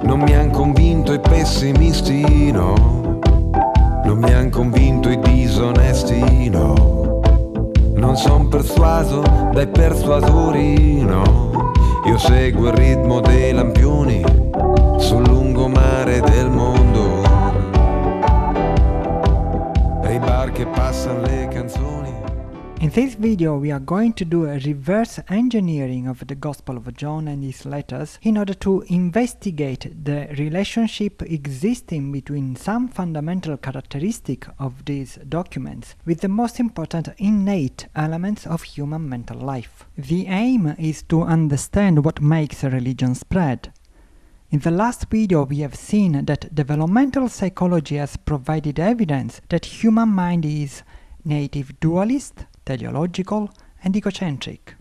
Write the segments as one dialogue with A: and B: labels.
A: Non mi han convinto i pessimisti, no. Non mi han convinto i disonesti, no. Non son persuaso dai persuasori, no. Io seguo il ritmo dei lampioni sul lungomare del mondo. E i bar che passano le canzoni.
B: In this video we are going to do a reverse engineering of the Gospel of John and his letters in order to investigate the relationship existing between some fundamental characteristic of these documents with the most important innate elements of human mental life. The aim is to understand what makes a religion spread. In the last video we have seen that developmental psychology has provided evidence that human mind is native dualist, teleological, and egocentric.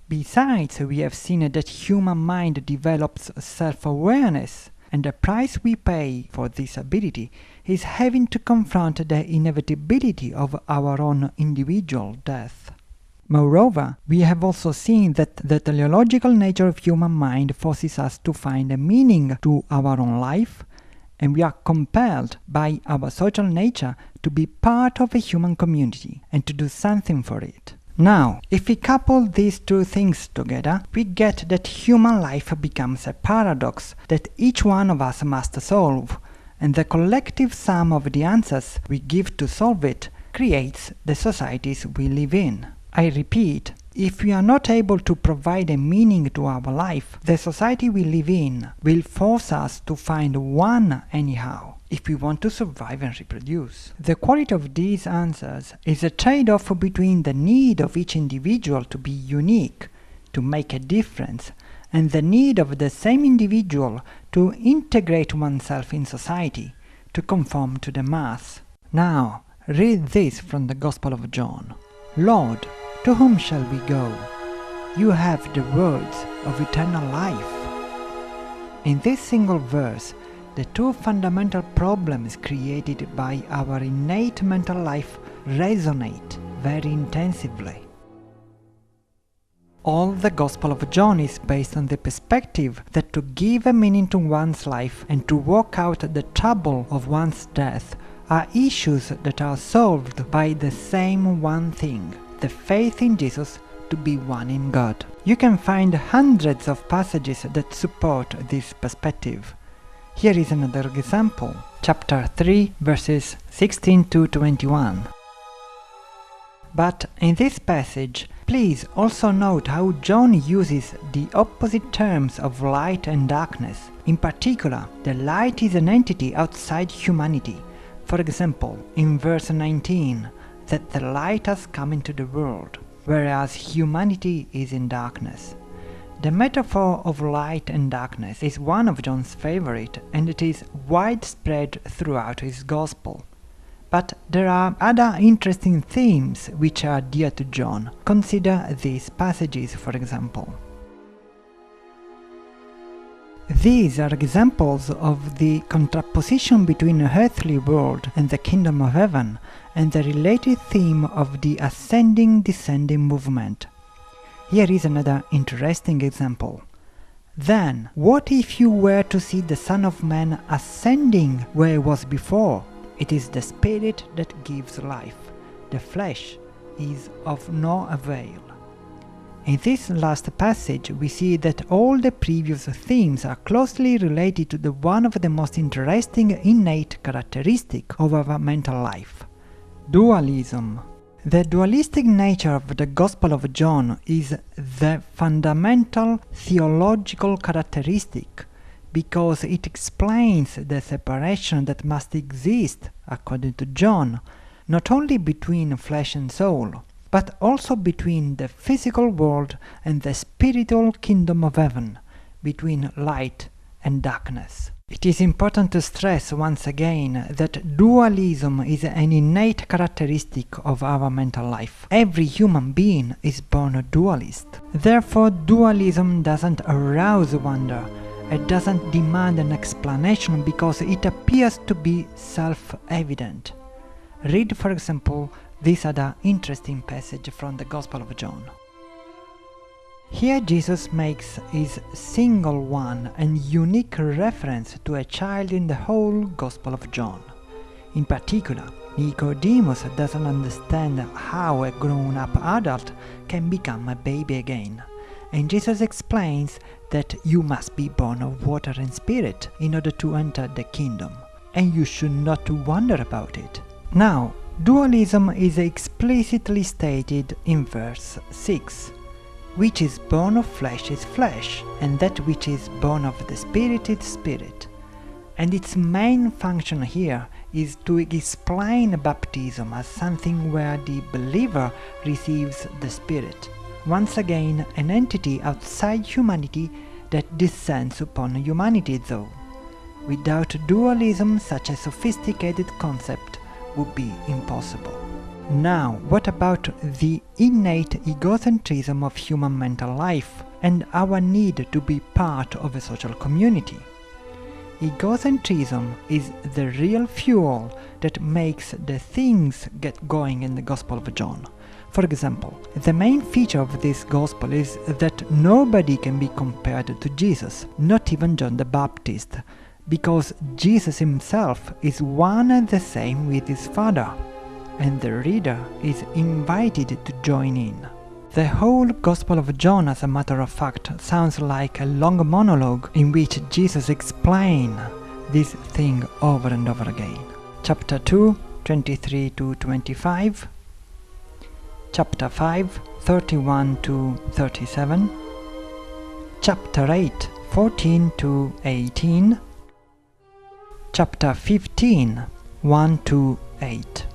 B: Besides, we have seen that human mind develops self-awareness, and the price we pay for this ability is having to confront the inevitability of our own individual death. Moreover, we have also seen that the teleological nature of human mind forces us to find a meaning to our own life, and we are compelled by our social nature to be part of a human community and to do something for it. Now, if we couple these two things together, we get that human life becomes a paradox that each one of us must solve, and the collective sum of the answers we give to solve it creates the societies we live in. I repeat, if we are not able to provide a meaning to our life, the society we live in will force us to find one anyhow, if we want to survive and reproduce. The quality of these answers is a trade-off between the need of each individual to be unique, to make a difference, and the need of the same individual to integrate oneself in society, to conform to the mass. Now, read this from the Gospel of John. Lord, to whom shall we go? You have the words of eternal life. In this single verse, the two fundamental problems created by our innate mental life resonate very intensively. All the Gospel of John is based on the perspective that to give a meaning to one's life and to work out the trouble of one's death are issues that are solved by the same one thing, the faith in Jesus to be one in God. You can find hundreds of passages that support this perspective. Here is another example, chapter 3, verses 16 to 21. But in this passage, please also note how John uses the opposite terms of light and darkness. In particular, the light is an entity outside humanity. For example, in verse 19, that the light has come into the world, whereas humanity is in darkness. The metaphor of light and darkness is one of John's favorite, and it is widespread throughout his Gospel. But there are other interesting themes which are dear to John. Consider these passages, for example. These are examples of the contraposition between the earthly world and the kingdom of heaven, and the related theme of the ascending-descending movement. Here is another interesting example. Then, what if you were to see the Son of Man ascending where he was before? It is the Spirit that gives life. The flesh is of no avail. In this last passage, we see that all the previous themes are closely related to the one of the most interesting innate characteristics of our mental life: dualism. The dualistic nature of the Gospel of John is the fundamental theological characteristic, because it explains the separation that must exist, according to John, not only between flesh and soul, but also between the physical world and the spiritual kingdom of heaven, between light and darkness. It is important to stress once again that dualism is an innate characteristic of our mental life. Every human being is born a dualist. Therefore, dualism doesn't arouse wonder. It doesn't demand an explanation because it appears to be self-evident. Read, for example, this other interesting passage from the Gospel of John. Here Jesus makes his single one and unique reference to a child in the whole Gospel of John. In particular, Nicodemus doesn't understand how a grown-up adult can become a baby again, and Jesus explains that you must be born of water and spirit in order to enter the kingdom, and you should not wonder about it. Now, dualism is explicitly stated in verse 6. Which is born of flesh is flesh, and that which is born of the spirit is spirit. And its main function here is to explain baptism as something where the believer receives the Spirit, once again an entity outside humanity that descends upon humanity though. Without dualism, such a sophisticated concept would be impossible. Now, what about the innate egocentrism of human mental life and our need to be part of a social community? Egocentrism is the real fuel that makes the things get going in the Gospel of John. For example, the main feature of this Gospel is that nobody can be compared to Jesus, not even John the Baptist, because Jesus himself is one and the same with his Father, and the reader is invited to join in. The whole Gospel of John, as a matter of fact, sounds like a long monologue in which Jesus explains this thing over and over again. Chapter 2, 23 to 25. Chapter 5, 31 to 37. Chapter 8, 14 to 18. Chapter 15, 1 to 8.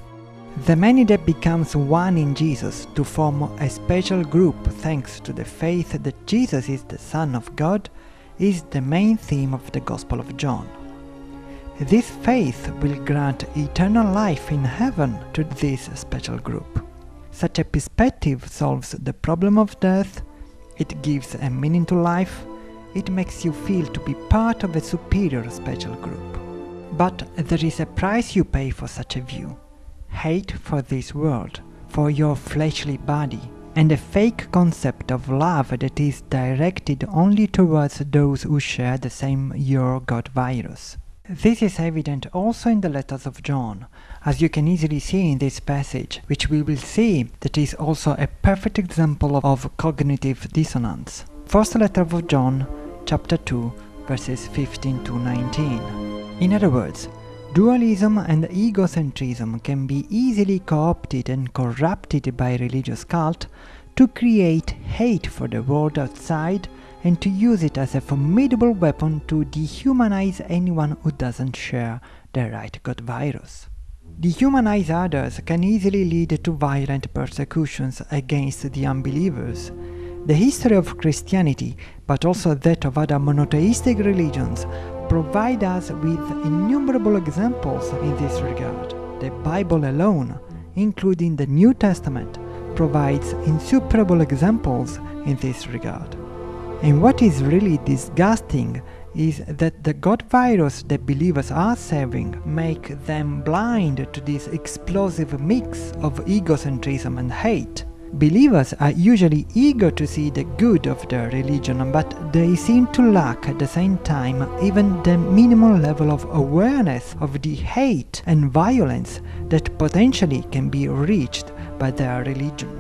B: The many that becomes one in Jesus to form a special group thanks to the faith that Jesus is the Son of God is the main theme of the Gospel of John. This faith will grant eternal life in heaven to this special group. Such a perspective solves the problem of death, it gives a meaning to life, it makes you feel to be part of a superior special group. But there is a price you pay for such a view. Hate for this world, for your fleshly body, and a fake concept of love that is directed only towards those who share the same your God virus. This is evident also in the letters of John, as you can easily see in this passage, which we will see that is also a perfect example of cognitive dissonance. First letter of John, chapter 2, verses 15 to 19. In other words, dualism and egocentrism can be easily co-opted and corrupted by religious cult to create hate for the world outside and to use it as a formidable weapon to dehumanize anyone who doesn't share the right God virus. Dehumanize others can easily lead to violent persecutions against the unbelievers. The history of Christianity, but also that of other monotheistic religions, provide us with innumerable examples in this regard. The Bible alone, including the New Testament, provides insuperable examples in this regard. And what is really disgusting is that the God virus that believers are serving make them blind to this explosive mix of egocentrism and hate. Believers are usually eager to see the good of their religion, but they seem to lack at the same time even the minimal level of awareness of the hate and violence that potentially can be reached by their religion.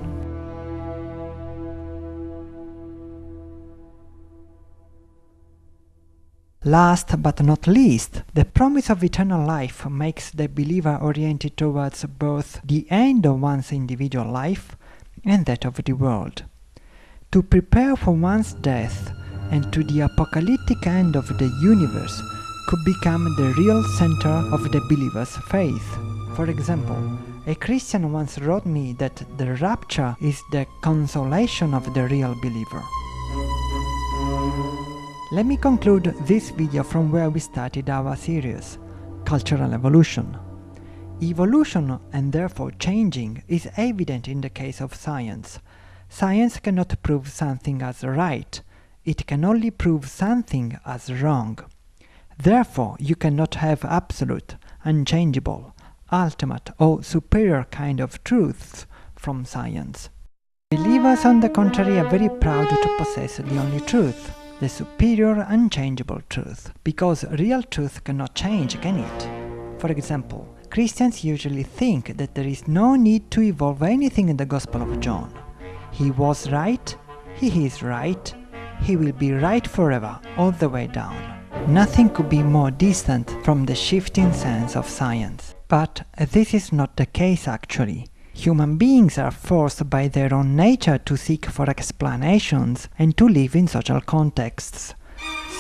B: Last but not least, the promise of eternal life makes the believer oriented towards both the end of one's individual life and that of the world. To prepare for one's death and to the apocalyptic end of the universe could become the real center of the believer's faith. For example, a Christian once wrote me that the rapture is the consolation of the real believer. Let me conclude this video from where we started our series, Cultural Evolution. Evolution, and therefore changing, is evident in the case of science. Science cannot prove something as right, it can only prove something as wrong. Therefore, you cannot have absolute, unchangeable, ultimate or superior kind of truths from science. Believers, on the contrary, are very proud to possess the only truth, the superior, unchangeable truth, because real truth cannot change, can it? For example, Christians usually think that there is no need to evolve anything in the Gospel of John. He was right, he is right, he will be right forever, all the way down. Nothing could be more distant from the shifting sense of science. But this is not the case actually. Human beings are forced by their own nature to seek for explanations and to live in social contexts.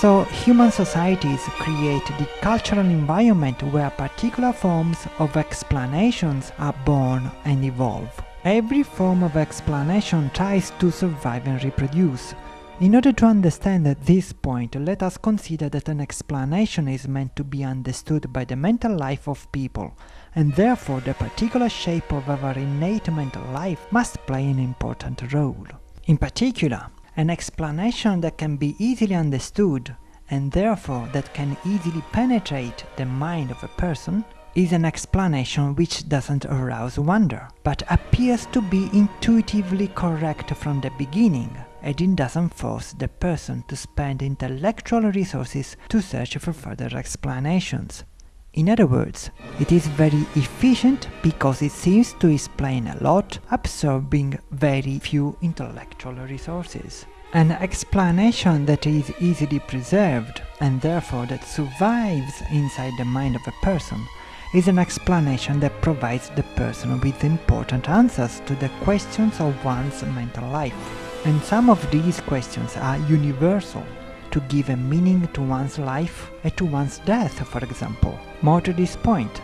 B: So human societies create the cultural environment where particular forms of explanations are born and evolve. Every form of explanation tries to survive and reproduce. In order to understand this point, let us consider that an explanation is meant to be understood by the mental life of people, and therefore the particular shape of our innate mental life must play an important role. In particular, an explanation that can be easily understood, and therefore that can easily penetrate the mind of a person, is an explanation which doesn't arouse wonder, but appears to be intuitively correct from the beginning, and it doesn't force the person to spend intellectual resources to search for further explanations. In other words, it is very efficient because it seems to explain a lot, absorbing very few intellectual resources. An explanation that is easily preserved, and therefore that survives inside the mind of a person, is an explanation that provides the person with important answers to the questions of one's mental life. And some of these questions are universal, to give a meaning to one's life and to one's death, for example. More to this point,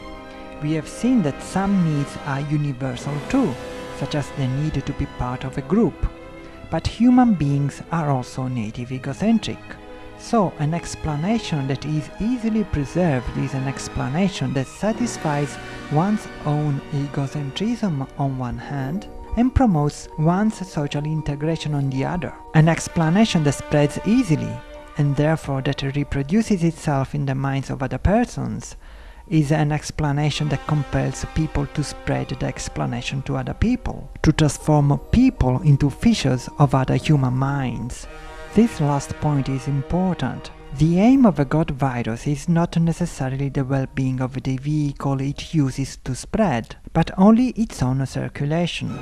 B: we have seen that some needs are universal too, such as the need to be part of a group. But human beings are also native egocentric. So an explanation that is easily preserved is an explanation that satisfies one's own egocentrism on one hand, and promotes one's social integration on the other. An explanation that spreads easily, and therefore that reproduces itself in the minds of other persons, is an explanation that compels people to spread the explanation to other people, to transform people into fishers of other human minds. This last point is important. The aim of a God virus is not necessarily the well-being of the vehicle it uses to spread, but only its own circulation.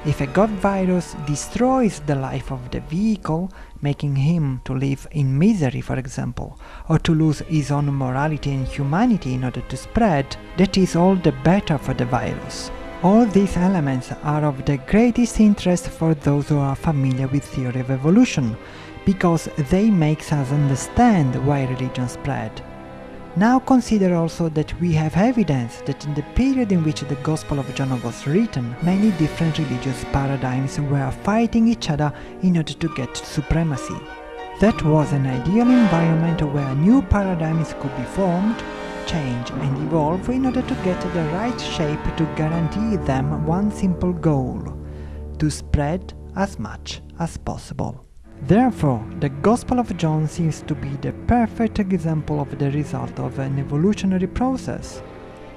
B: If a God virus destroys the life of the vehicle, making him to live in misery, for example, or to lose his own morality and humanity in order to spread, that is all the better for the virus. All these elements are of the greatest interest for those who are familiar with theory of evolution, because they make us understand why religion spread. Now consider also that we have evidence that in the period in which the Gospel of John was written, many different religious paradigms were fighting each other in order to get supremacy. That was an ideal environment where new paradigms could be formed, change and evolve in order to get the right shape to guarantee them one simple goal: to spread as much as possible. Therefore, the Gospel of John seems to be the perfect example of the result of an evolutionary process.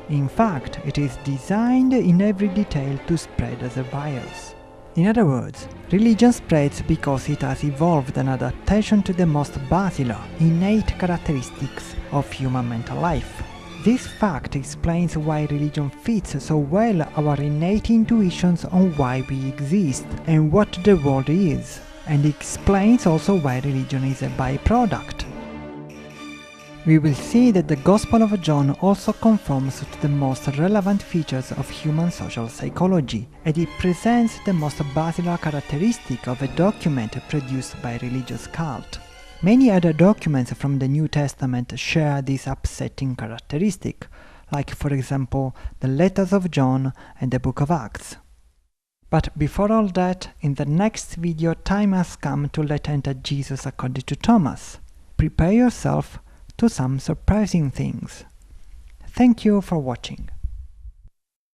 B: In fact, it is designed in every detail to spread as a virus. In other words, religion spreads because it has evolved an adaptation to the most basilar, innate characteristics of human mental life. This fact explains why religion fits so well our innate intuitions on why we exist and what the world is. And explains also why religion is a byproduct. We will see that the Gospel of John also conforms to the most relevant features of human social psychology, and it presents the most basilar characteristic of a document produced by a religious cult. Many other documents from the New Testament share this upsetting characteristic, like for example the letters of John and the book of Acts. But before all that, in the next video time has come to let enter Jesus according to Thomas. Prepare yourself to some surprising things. Thank you for watching.